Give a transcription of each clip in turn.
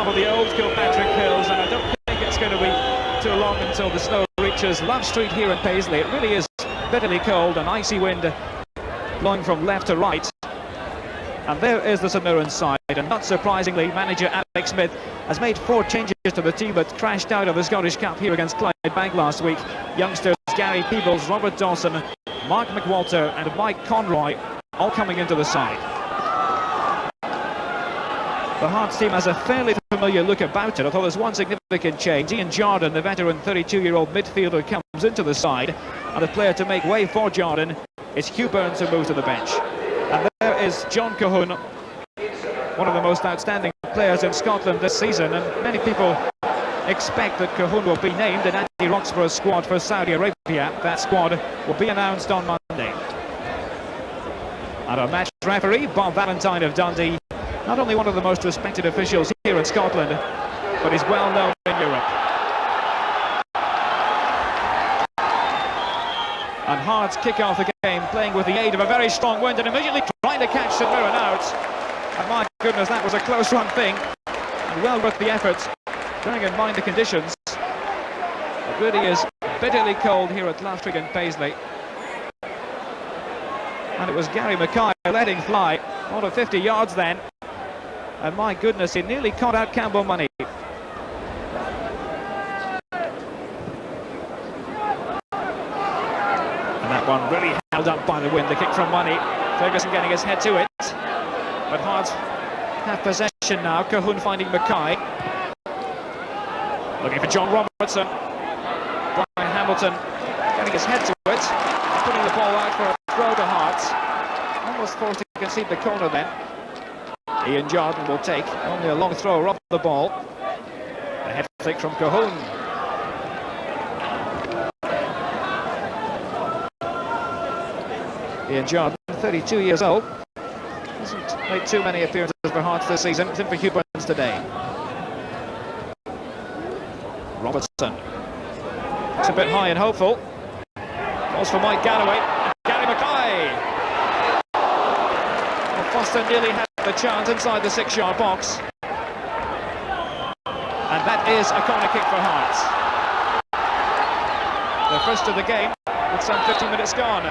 for the old Kilpatrick Hills, and I don't think it's going to be too long until the snow reaches Love Street here in Paisley. It really is bitterly cold, an icy wind blowing from left to right. And there is the St Mirren side, and not surprisingly, manager Alex Smith has made 4 changes to the team that crashed out of the Scottish Cup here against Clydebank last week. Youngsters Gary Peebles, Robert Dawson, Mark McWalter and Mike Conroy all coming into the side. The Hearts team has a fairly familiar look about it, although there's one significant change. Ian Jordan, the veteran 32-year-old midfielder, comes into the side, and the player to make way for Jordan is Hugh Burns, who moves to the bench. And there is John Cahoon, one of the most outstanding players in Scotland this season, and many people expect that Cahoon will be named in Andy Roxburgh's squad for Saudi Arabia. That squad will be announced on Monday. And our match referee, Bob Valentine of Dundee, not only one of the most respected officials here in Scotland, but he's well known in Europe. And Hearts kick off the game, playing with the aid of a very strong wind and immediately trying to catch St Mirren out. And my goodness, that was a close-run thing, and well worth the effort, bearing in mind the conditions. It really is bitterly cold here at Love Street in Paisley. And it was Gary Mackay letting fly, more than 50 yards then. And my goodness, he nearly caught out Campbell Money. And that one really held up by the wind, the kick from Money. Ferguson getting his head to it. But Hearts have possession now. Cahoon finding Mackay. Looking for John Robertson. Brian Hamilton getting his head to it. Putting the ball out for a throw to Hearts. Almost forced to concede the corner then. Ian Jordan will take only a long throw off the ball. A head flick from Cahoon. Ian Jordan, 32 years old. Hasn't made too many appearances for Hearts this season. It's in for Hugh Burns today. Robertson. It's a bit high and hopeful. Balls for Mike Galloway. Gary Mackay. Well, Foster nearly had the chance inside the 6-yard box. And that is a corner kick for Hearts. The first of the game with some 15 minutes gone.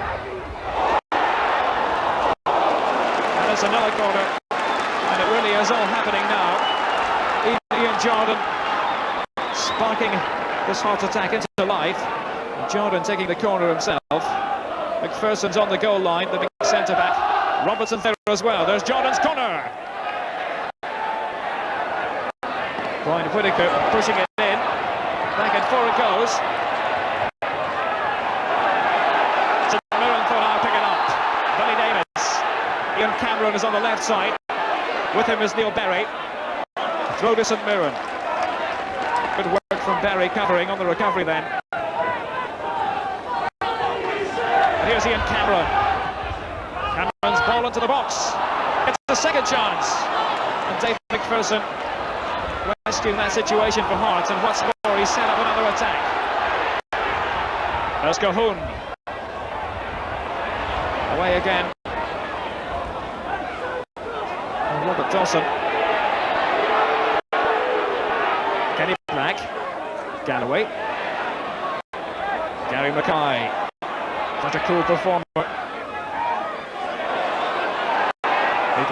And it's another corner. And it really is all happening now. Ian Jordan sparking this Hearts attack into life. Jordan taking the corner himself. McPherson's on the goal line, the big centre-back. Robertson there as well. There's Jordan's corner. Brian Whittaker pushing it in. Back and forth it goes. St Mirren thought I'll pick it up. Billy Davis. Ian Cameron is on the left side. With him is Neil Berry. Throw to St Mirren. Good work from Berry covering on the recovery then. And here's Ian Cameron. Cameron's ball into the box. It's the second chance. And Dave McPherson rescuing that situation for Hearts. And what's more, he set up another attack. There's Cahoon. Away again. And Robert Dawson. Kenny Black. Galloway. Gary Mackay. Such a cool performer.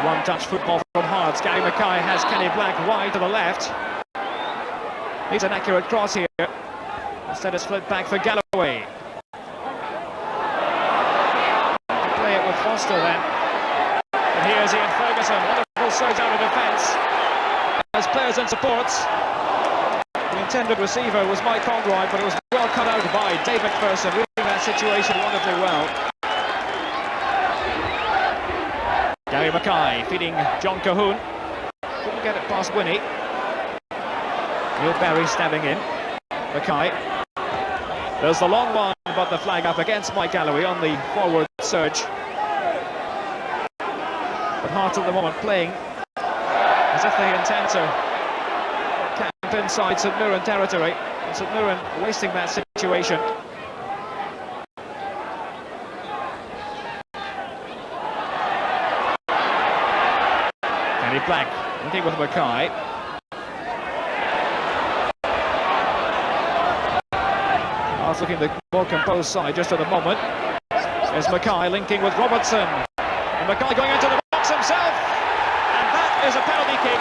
One-touch football from Hearts. Gary Mackay has Kenny Black wide to the left. Needs an accurate cross here. Instead it's flipped back for Galloway. Play it with Foster then. And here's Ian Ferguson. Wonderful surge out of defence. As players and supports. The intended receiver was Mike Conroy, but it was well cut out by Dave McPherson, reading that situation wonderfully well. Gary Mackay feeding John Cahoon. Couldn't get it past Winnie. Neil Berry stabbing in. Mackay. There's the long one, but the flag up against Mike Galloway on the forward surge. But Hearts at the moment playing as if they intend to camp inside St Mirren territory. And St Mirren wasting that situation. Black looking with Mackay. Hearts looking the more composed side just at the moment. There's Mackay linking with Robertson. And Mackay going into the box himself. And that is a penalty kick.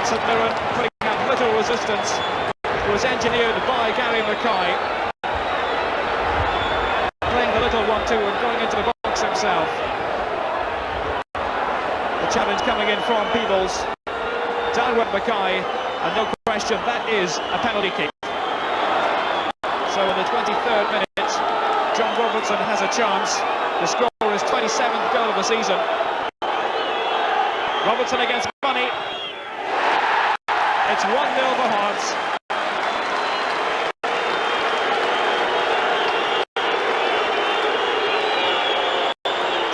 St Mirren putting up little resistance. It was engineered by Gary Mackay. Playing the little 1-2 and going into the box himself. The challenge coming in from Peebles. Down with Mackay, and no question that is a penalty kick. So in the 23rd minute, John Robertson has a chance. The score is 27th goal of the season. Robertson against Money. It's 1-0 for Hearts.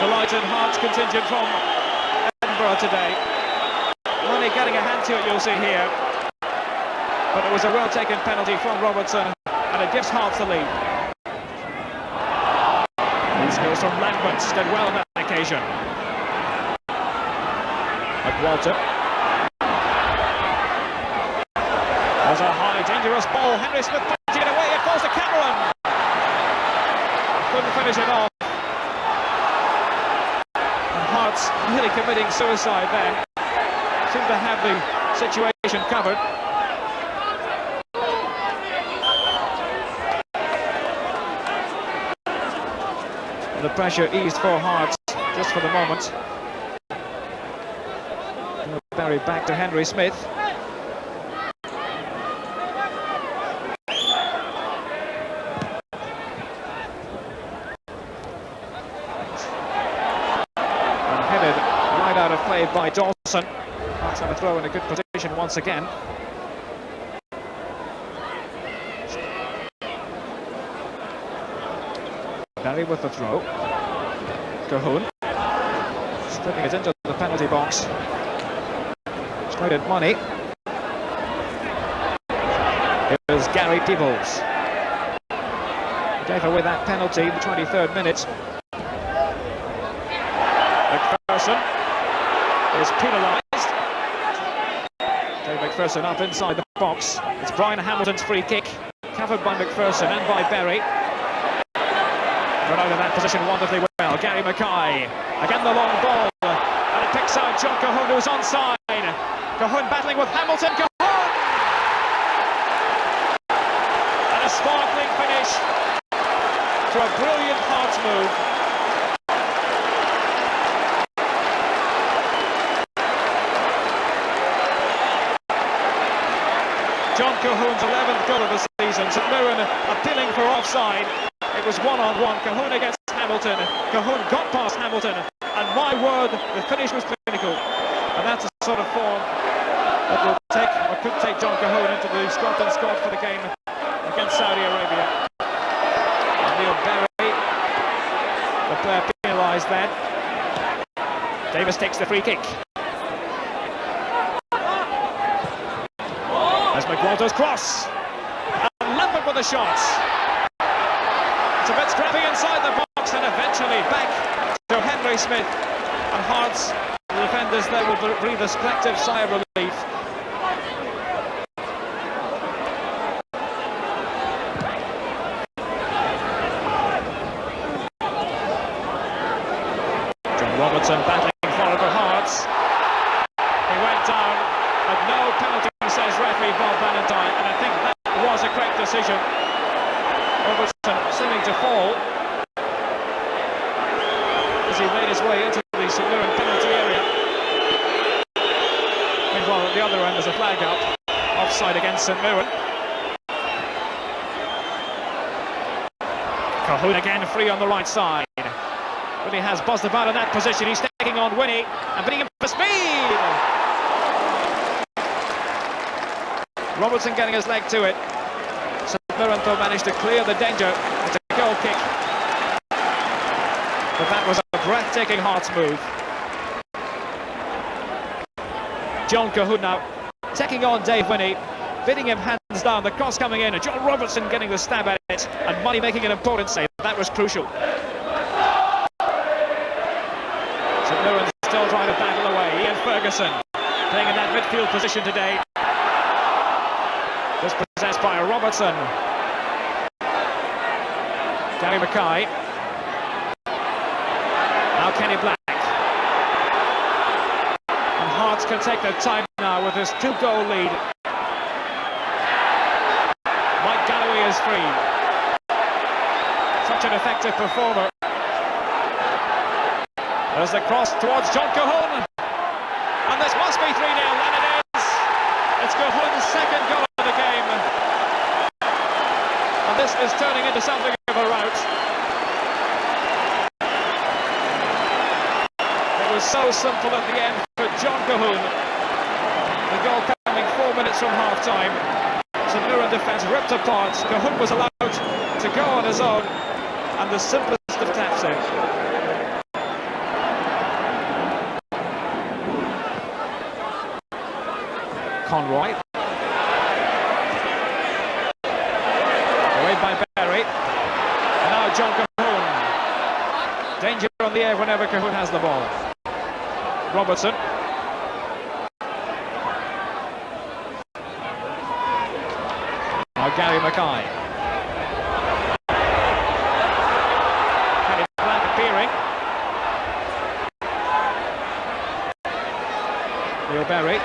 Delighted Hearts contingent from Edinburgh today. Money getting a hand to it, you'll see here. But it was a well-taken penalty from Robertson, and it gives Hearts the lead. This goes from Lambert, did well on that occasion. McWalter. There's a high, dangerous ball. Henry Smith punching it away. It falls to Cameron. Couldn't finish it off. And Hearts nearly committing suicide there. Seem to have the situation covered. And the pressure eased for Hearts just for the moment. Barry back to Henry Smith. And headed right out of play by Dawson. Hearts have a throw in a good position once again. Barry with the throw. Cahoon slipping it into the penalty box. Straight at Money. Here's Gary Peebles. Gave away that penalty in the 23rd minute. McPherson is penalised. Dave McPherson up inside the box. It's Brian Hamilton's free kick, covered by McPherson and by Berry. Got out of that position wonderfully well. Gary Mackay. Again the long ball. And it picks out John Cahoon, who's onside. Cahoon battling with Hamilton. Cahoon! And a sparkling finish to a brilliant Hearts move. John Cahoon's 11th goal of the season. St Mirren appealing for offside. It was one-on-one, Cahoon against Hamilton. Cahoon got past Hamilton, and my word, the finish was clinical. And that's the sort of form that will take, or could take John Cahoon into the Scotland squad for the game against Saudi Arabia. And Neil Berry, the player penalised then. Davis takes the free kick. As McWalter's cross. And Lambert with the shots. It's a bit scrappy inside the box, and eventually back to Henry Smith. And Hearts, the defenders there, will breathe a collective sigh of relief. John Robertson battling forward for Hearts. He went down, but no penalty, says referee Bob Valentine, and I think that was a correct decision. Robertson seeming to fall as he made his way into the St Mirren penalty area. Meanwhile, at the other end, there's a flag up, offside against St Mirren. Cahoon again free on the right side. Really has buzzed about in that position. He's taking on Winnie and beating him for speed. Robertson getting his leg to it. St Mirren though managed to clear the danger. It's a goal kick. But that was a breathtaking Hearts move. John Cahoon now taking on Dave Winnie, bidding him hands down, the cross coming in, and John Robertson getting the stab at it, and Money making an important save. That was crucial. St Mirren still trying to battle away. Ian Ferguson playing in that midfield position today. Dispossessed by Robertson. Gary Mackay. Now Kenny Black. And Hearts can take their time now with this 2-goal lead. Mike Galloway is free. Such an effective performer. There's the cross towards John Cahoon. And this must be 3-0, and it is. It's Cahoon's second goal of the game. And this is turning into something of a rout. It was so simple at the end for John Cahoon. The goal coming 4 minutes from half-time. St Mirren defence ripped apart. Cahoon was allowed to go on his own. And the simplest of taps in. Conroy. Away by Berry. And now John Cahoon. Danger on the air whenever Cahoon has the ball. Robertson. Now Gary Mackay. Kenny Black appearing. Neil Berry.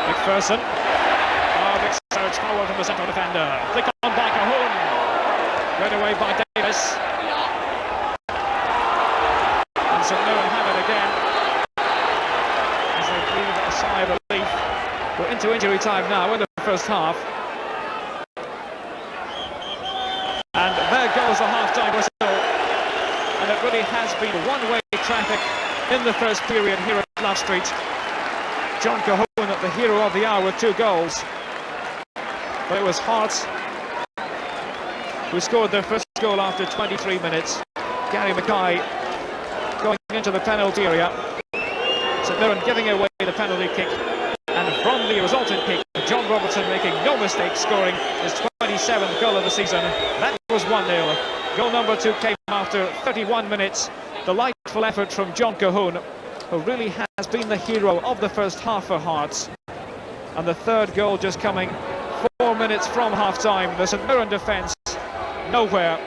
McPherson. Oh, big surge forward from the central defender. Flick on by Cahoon. Read away by Davis. And St Mirren have it again. As they breathe a sigh of relief. We're into injury time now in the first half. And there goes the half-time whistle. And it really has been one-way traffic in the first period here at Love Street. John Cahoon, the hero of the hour, with 2 goals. But it was Hearts who scored their first goal after 23 minutes. Gary Mackay going into the penalty area. St Mirren giving away the penalty kick. And from the resultant kick, John Robertson making no mistake, scoring his 27th goal of the season. That was 1-0. Goal number 2 came after 31 minutes. Delightful effort from John Cahoon, who really has been the hero of the first half for Hearts. And the third goal just coming 4 minutes from half-time. The St Mirren defence nowhere.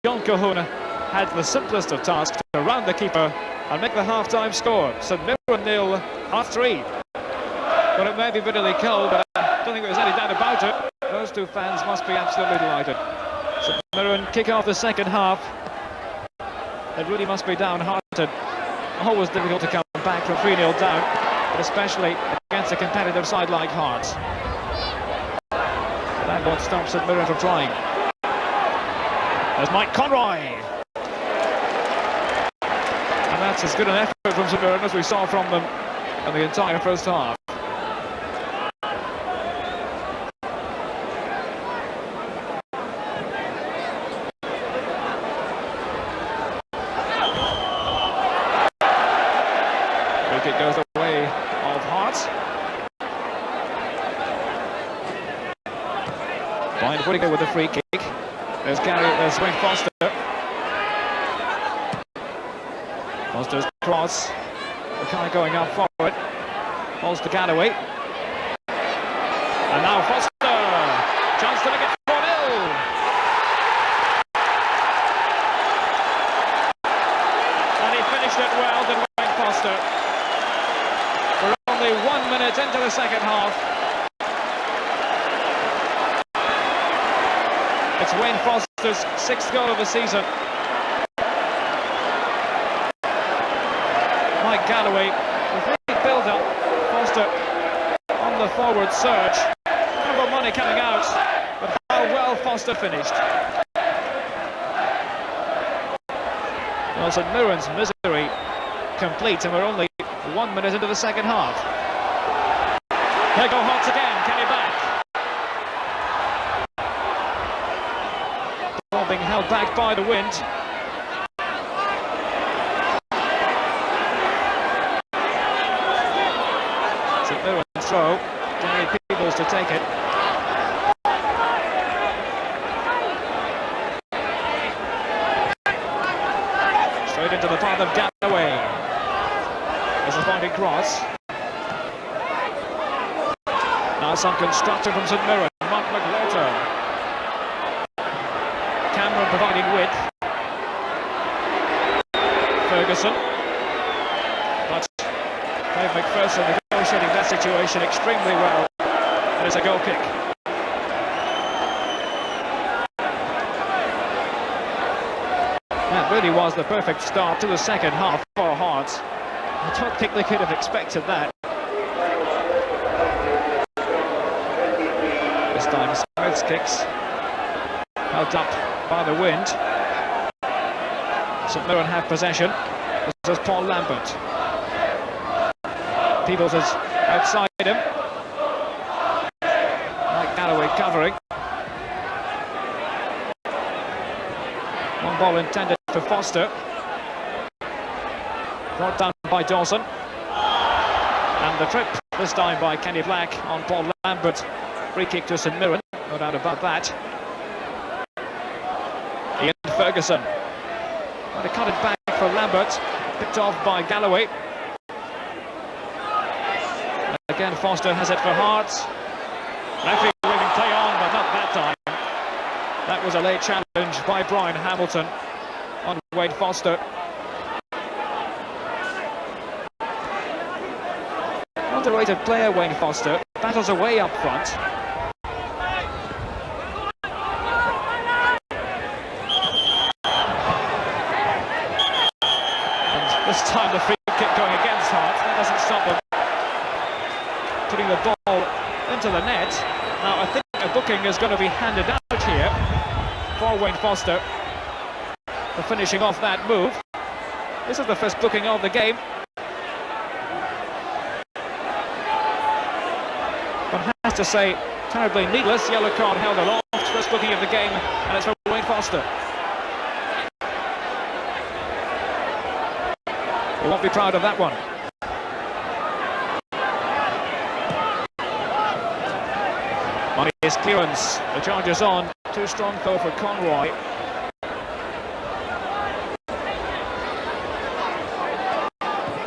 John Cahoon had the simplest of tasks to round the keeper and make the half-time score. St Mirren 0, Hearts 3. But it may be bitterly cold, but I don't think there's any doubt about it. Those two fans must be absolutely delighted. St Mirren kick off the second half. It really must be downhearted. Always difficult to come back from 3-0 down, but especially against a competitive side like Hearts. That won't stop St Mirren from trying. There's Mike Conroy. And that's as good an effort from St Mirren as we saw from them in the entire first half. It goes the way of Hearts. Blind Whittaker with the free kick. There's Wayne Foster. Foster's cross. Mackay going up forward. Falls to Galloway. And now Foster. Chance to make it 4-0. And he finished it well, did Wayne Foster. We're only 1 minute into the second half. It's Wayne Foster's 6th goal of the season. Mike Galloway with great build-up. Foster on the forward surge. Number money coming out, but how well Foster finished. Well, St Mirren's misery complete, and we're only 1 minute into the second half. There go Hearts again, Kenny back. Ball being held back by the wind. St Mirren's throw, Danny Peebles to take it. Straight into the path of Galloway. There's a pointed cross. Now some construction from St Mirren. Mark McWalter. Cameron providing width. Ferguson. But Dave McPherson negotiating that situation extremely well. And it's a goal kick. That really was the perfect start to the second half for Hearts. I don't think they could have expected that. This time Smith's kicks held up by the wind. St Mirren have possession. This is Paul Lambert. Peebles is outside him. Mike Galloway covering. One ball intended for Foster. Brought down by Dawson. And the trip, this time by Kenny Black on Paul Lambert. Free kick to St Mirren, no doubt about that. Ian Ferguson. Trying to cut it back for Lambert. Picked off by Galloway. And again, Foster has it for Hearts. Referee waving play on, but not that time. That was a late challenge by Brian Hamilton on Wade Foster. Underrated player, Wayne Foster. Battles away up front. And this time the free kick going against Hearts. That doesn't stop them putting the ball into the net. Now I think a booking is going to be handed out here for Wayne Foster for finishing off that move. This is the first booking of the game. One has to say, terribly needless. Yellow card held aloft. First booking of the game, and it's for Wayne Foster. He won't be proud of that one. On his clearance, the charge is on. Too strong though for Conroy.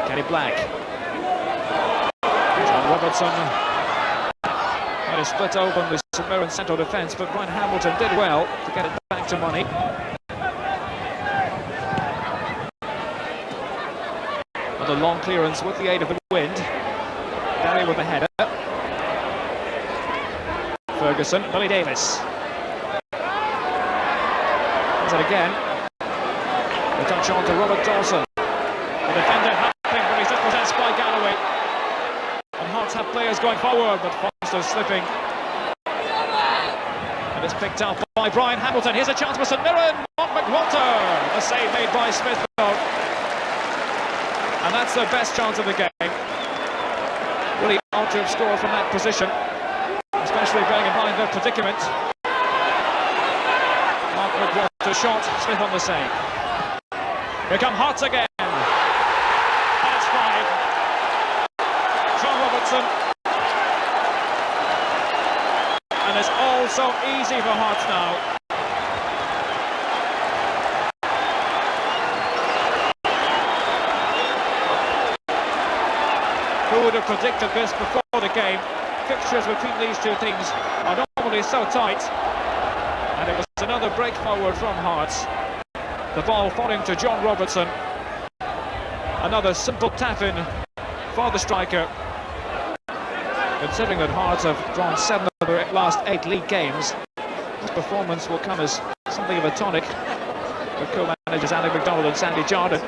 Kenny Black. John Robertson had a split open with St Mirren central defence, but Brian Hamilton did well to get it back to money. And a long clearance with the aid of the wind. Barry with the header. Ferguson, Billy Davis. Does it again. The touch on to Robert Dawson. The defender helping, but he's dispossessed by Galloway. And Hearts have players going forward, but Foster's slipping. And it's picked up by Brian Hamilton. Here's a chance for St Mirren. Mark McWalter. The save made by Smith. And that's the best chance of the game. Really ought to have scored from that position, especially bearing in mind their predicament. Mark McWalter shot, Smith on the save. Here come Hearts again. That's 5. John Robertson. And it's all so easy for Hearts now. Who would have predicted this before the game? Fixtures between these two teams are normally so tight. And it was another break forward from Hearts. The ball falling to John Robertson. Another simple tap-in for the striker. Considering that Hearts have drawn 7 of their last 8 league games, this performance will come as something of a tonic for co-managers Alec MacDonald and Sandy Jardine.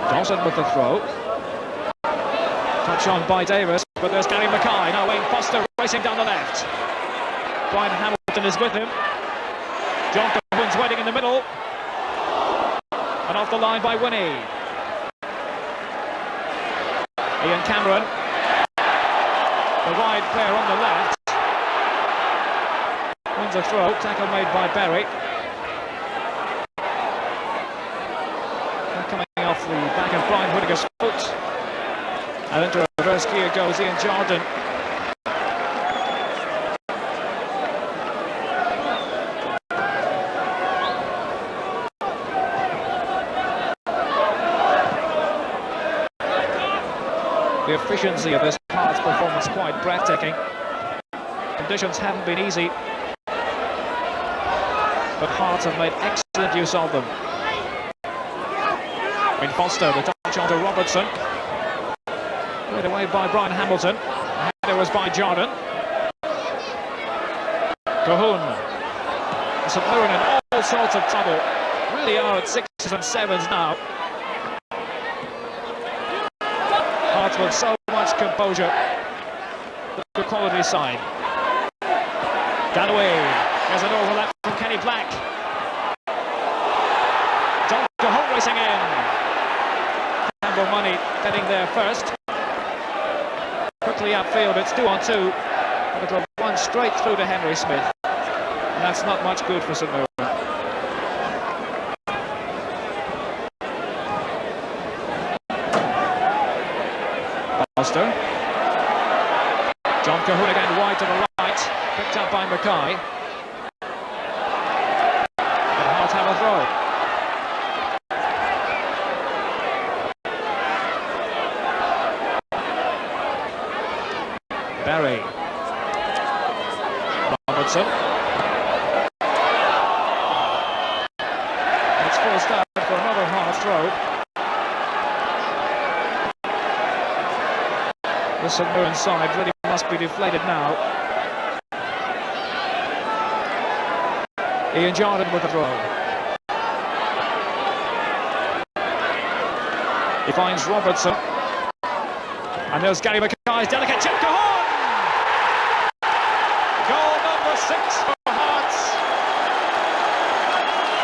Dawson with the throw. Touch on by Davis, but there's Gary Mackay. Now Wayne Foster racing down the left. Brian Hamilton is with him. John Cohen's waiting in the middle. And off the line by Winnie. Ian Cameron. The wide player on the left. Wins a throw. Tackle made by Barry. Coming off the back of Brian Whittaker's foot. And into a reverse gear goes Ian Jardine. efficiency of this Hearts performance quite breathtaking. Conditions haven't been easy, but Hearts have made excellent use of them. In Foster, the touch onto Robertson. Played away by Brian Hamilton. The header was by Jordan. Cahoon. St Mirren in all sorts of trouble. Really are at 6s and 7s now. Hearts with so much composure. The quality side. Galloway. There's an overlap from Kenny Black. John Cahoon racing in. Campbell Money heading there first. Quickly upfield, it's 2-on-2. But it'll run straight through to Henry Smith. And that's not much good for St Mirren. Foster. John Cahoon again wide to the right, picked up by Mackay. And Hearts have a throw. Barry. Robertson. It's forced out for another Hearts throw. The St Mirren side really must be deflated now. Ian Jordan with the throw. He finds Robertson. And there's Gary Mackay's delicate chip. Cahoon! Goal number 6 for Hearts.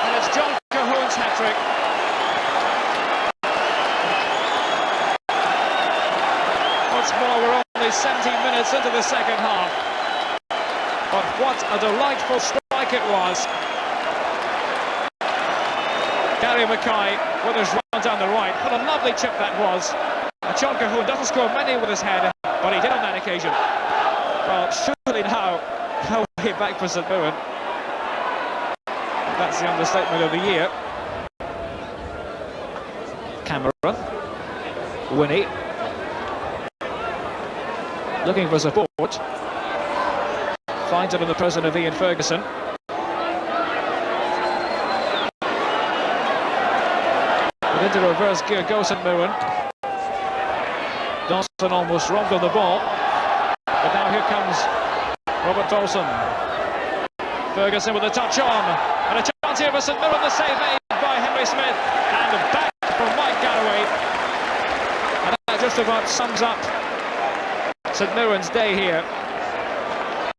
And it's John Cahoon's hat-trick. Once more, we're only 17 minutes into the second half. But what a delightful strike it was. Gary Mackay with his run down the right. What a lovely chip that was. And John Cahoon doesn't score many with his head, but he did on that occasion. Well, surely now, no way back for St Mirren. That's the understatement of the year. Cameron. Winnie. Looking for support. Finds it in the person of Ian Ferguson. But into reverse gear goes St Mirren. Dawson almost robbed on the ball. But now here comes Robert Dawson. Ferguson with a touch on. And a chance here for St Mirren. The save made by Henry Smith. And back from Mike Galloway. And that just about sums up St Mirren's day here.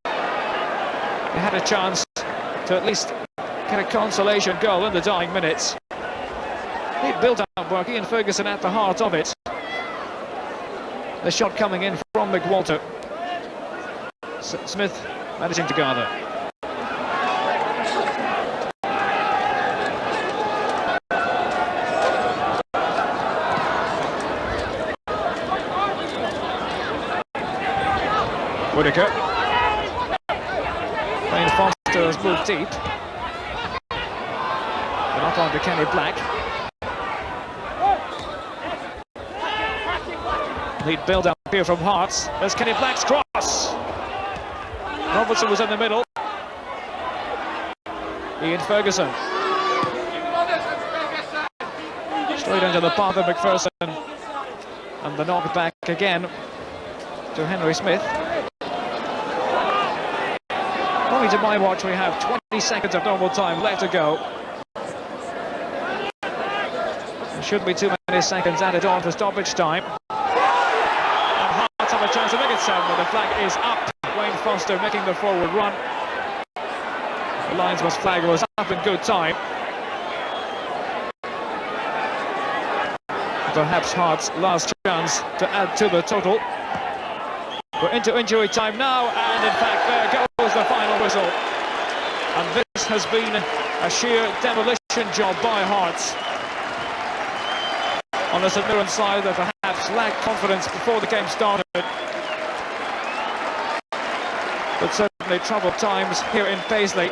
They had a chance to at least get a consolation goal in the dying minutes. He built up work, Ian Ferguson at the heart of it. The shot coming in from McWalter. Smith managing to gather. Whittaker. Wayne Foster has moved deep. And up onto Kenny Black. Lead build up here from Hearts. There's Kenny Black's cross. Robertson was in the middle. Ian Ferguson. Straight into the path of McPherson. And the knock back again to Henry Smith. Only to my watch, we have 20 seconds of normal time left to go. There shouldn't be too many seconds added on for stoppage time. And Hearts have a chance to make it 7, but the flag is up. Wayne Foster making the forward run. The linesman's flag was up in good time. Perhaps Hearts' last chance to add to the total. We're into injury time now, and in fact there goes the final whistle. And this has been a sheer demolition job by Hearts. On the St Mirren side, that perhaps lacked confidence before the game started. But certainly troubled times here in Paisley.